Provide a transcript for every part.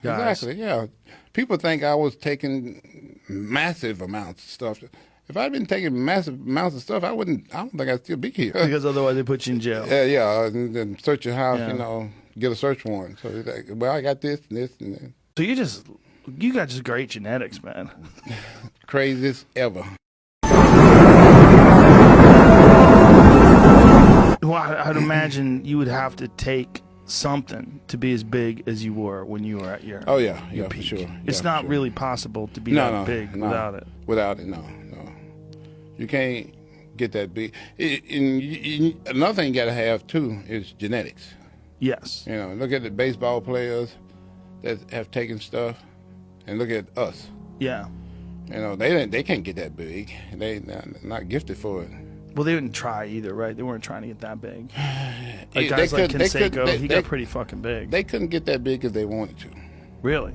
guys. Exactly, yeah. People think I was taking massive amounts of stuff. If I'd been taking massive amounts of stuff, I don't think I'd still be here. Because otherwise they put you in jail. Yeah, and then search your house, get a search warrant. So it's like, well, I got this and this and that. So you got just great genetics, man. Craziest ever. Well, I'd imagine you would have to take something to be as big as you were when you were at your peak. For sure. It's not really possible to be that big without it. Without it, no. You can't get that big. Another thing you got to have too is genetics. Yes. Look at the baseball players that have taken stuff, and look at us. Yeah. They can't get that big. They're not gifted for it. Well, they didn't try either, right? They weren't trying to get that big. Like guys like Canseco, he got pretty fucking big. They couldn't get that big if they wanted to. Really?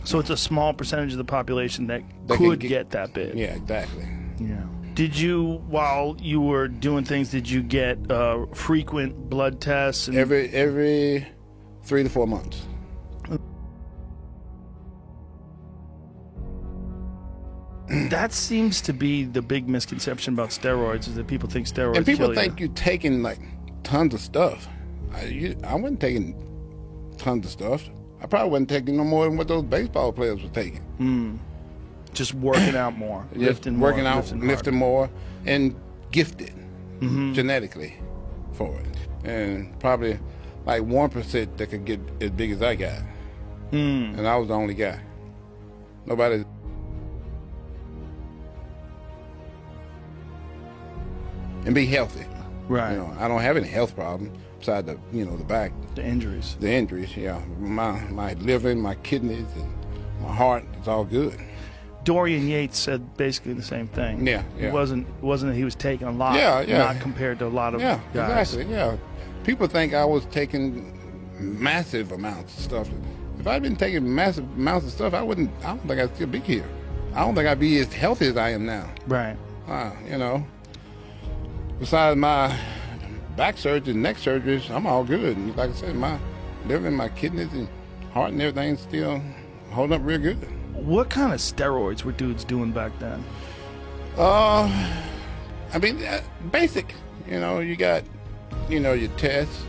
So it's a small percentage of the population that could get that big. Yeah, exactly. Yeah. Did you, while you were doing things, did you get frequent blood tests? Every 3 to 4 months. That seems to be the big misconception about steroids, is that people think steroids and people kill think you're taking like tons of stuff. I wasn't taking tons of stuff. I probably wasn't taking no more than what those baseball players were taking. Just working out more, lifting more, and gifted genetically for it. And probably like 1% that could get as big as I got. And I was the only guy. Nobody. And be healthy. Right. I don't have any health problems besides the the back. The injuries. The injuries, yeah. My liver, my kidneys, and my heart, it's all good. Dorian Yates said basically the same thing. Yeah. It wasn't that he was taking a lot, not compared to a lot of guys. Exactly, yeah. People think I was taking massive amounts of stuff. If I'd been taking massive amounts of stuff, I don't think I'd still be here. I don't think I'd be as healthy as I am now. Right. Besides my back surgery and neck surgeries, I'm all good. And like I said, my liver, my kidneys, and heart and everything's still holding up real good. What kind of steroids were dudes doing back then? Basic. You got, your tests,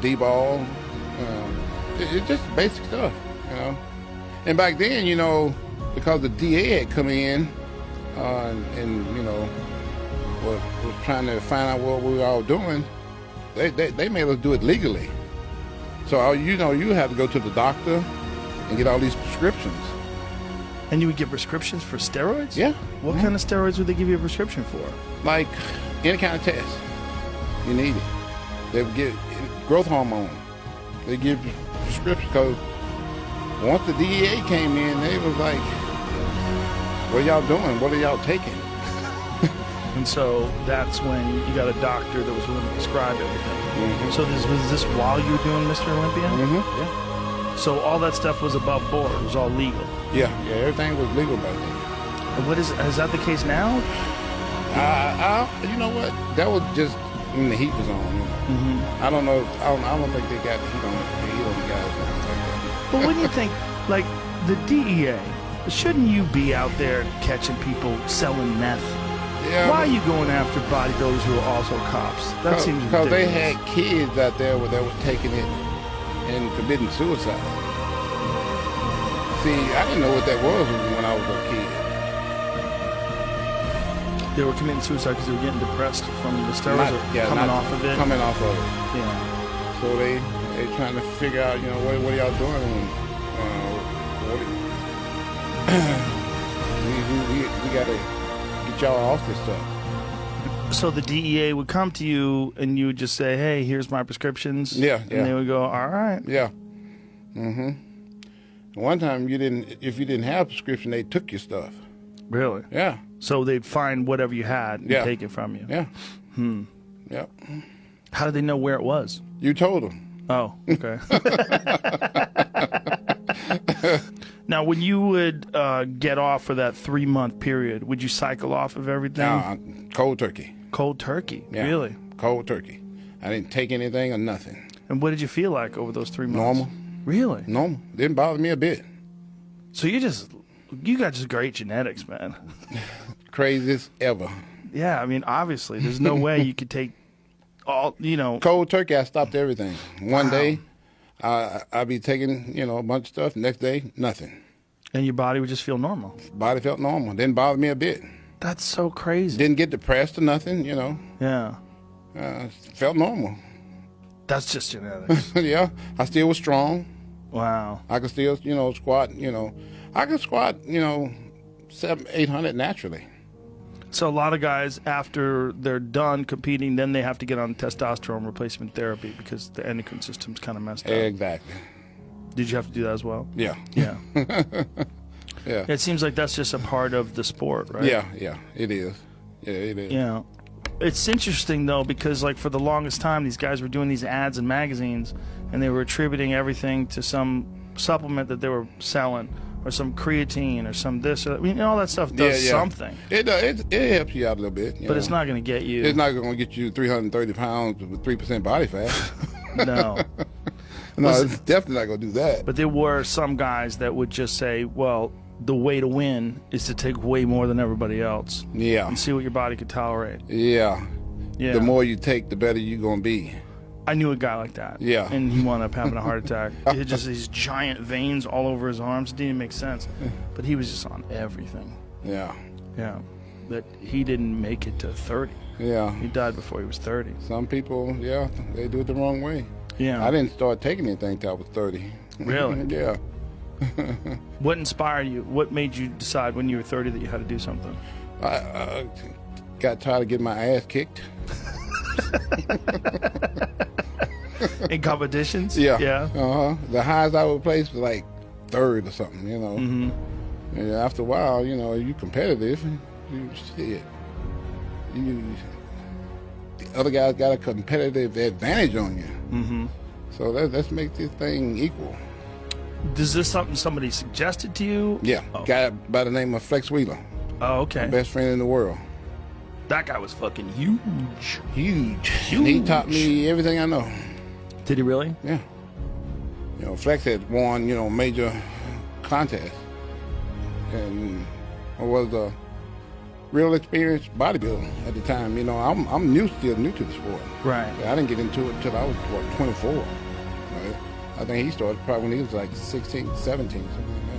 D-ball. It's just basic stuff, And back then, because the DA had come in and was trying to find out what we were all doing, they made us do it legally. So, you have to go to the doctor and get all these prescriptions. And you would get prescriptions for steroids? Yeah. What kind of steroids would they give you a prescription for? Like any kind of test you need it. They would give growth hormone. They give you prescriptions because once the DEA came in, they was like, what are y'all doing? What are y'all taking? And so that's when you got a doctor that was willing to prescribe everything. So was this while you were doing Mr. Olympia? Yeah. So all that stuff was above board. It was all legal. Yeah, everything was legal back then. And is that the case now? You know what? That was just when the heat was on. I don't know. I don't think they got the heat on the guys now like that. But when you think, like, the DEA, shouldn't you be out there catching people selling meth? Yeah, why are you going after bodybuilders who are also cops? That seems ridiculous. Because they had kids out there that were taking it and committing suicide. See, I didn't know what that was when I was a kid. They were committing suicide because they were getting depressed from the steroids coming off of it? Coming off of it. Yeah. So they trying to figure out, what are y'all doing? We got to get y'all off this stuff. So the DEA would come to you and you would just say, hey, here's my prescriptions. Yeah. And they would go, all right. Yeah. One time if you didn't have a prescription, they took your stuff. Really? Yeah. So they'd find whatever you had and take it from you. Yeah. Yeah. How did they know where it was? You told them. Oh, okay. Now, when you would get off for that 3-month period, would you cycle off of everything? No, cold turkey. Cold turkey? Yeah, really? Cold turkey. I didn't take anything or nothing. And what did you feel like over those 3 months? Normal. Really? Normal. Didn't bother me a bit. So you got just great genetics, man. Craziest ever. Yeah, I mean, obviously, there's no way you could take all, Cold turkey, I stopped everything. One day, I'd be taking, a bunch of stuff. Next day, nothing. And your body would just feel normal. Body felt normal. Didn't bother me a bit. That's so crazy. Didn't get depressed or nothing, Yeah. Felt normal. That's just genetics. Yeah, I still was strong. Wow. I could still, squat, I could squat, 700-800 naturally. So a lot of guys, after they're done competing, then they have to get on testosterone replacement therapy because the endocrine system's kind of messed up. Exactly. Did you have to do that as well? Yeah. Yeah. Yeah. It seems like that's just a part of the sport, right? Yeah, it is. Yeah, it is. Yeah. It's interesting, though, because, like, for the longest time, these guys were doing these ads in magazines, and they were attributing everything to some supplement that they were selling, or some creatine, or some this. Or, all that stuff does something. It helps you out a little bit. But it's not going to get you. It's not going to get you 330 pounds with 3% body fat. No. No, it's definitely not going to do that. But there were some guys that would just say, well, the way to win is to take way more than everybody else. Yeah. And see what your body could tolerate. Yeah. Yeah. The more you take, the better you're going to be. I knew a guy like that. Yeah. And he wound up having a heart attack. He had just these giant veins all over his arms. It didn't make sense. But he was just on everything. Yeah. Yeah. But he didn't make it to 30. Yeah. He died before he was 30. Some people, they do it the wrong way. Yeah. I didn't start taking anything till I was 30. Really? Yeah. What inspired you? What made you decide when you were 30 that you had to do something? I got tired of getting my ass kicked. In competitions? Yeah. Yeah. The highest I would place was like third or something, Mm-hmm. And after a while, you competitive. The other guys got a competitive advantage on you. Mm-hmm. So let's make this thing equal. Is this something somebody suggested to you? Yeah. Oh. Guy by the name of Flex Wheeler. Oh, okay. Best friend in the world. That guy was fucking huge. Huge. And he taught me everything I know. Did he really? Yeah. Flex had won, major contests. And I was a real experienced bodybuilder at the time. I'm still new to the sport. Right. I didn't get into it until I was, 24. Right? I think he started probably when he was like 16, 17, something like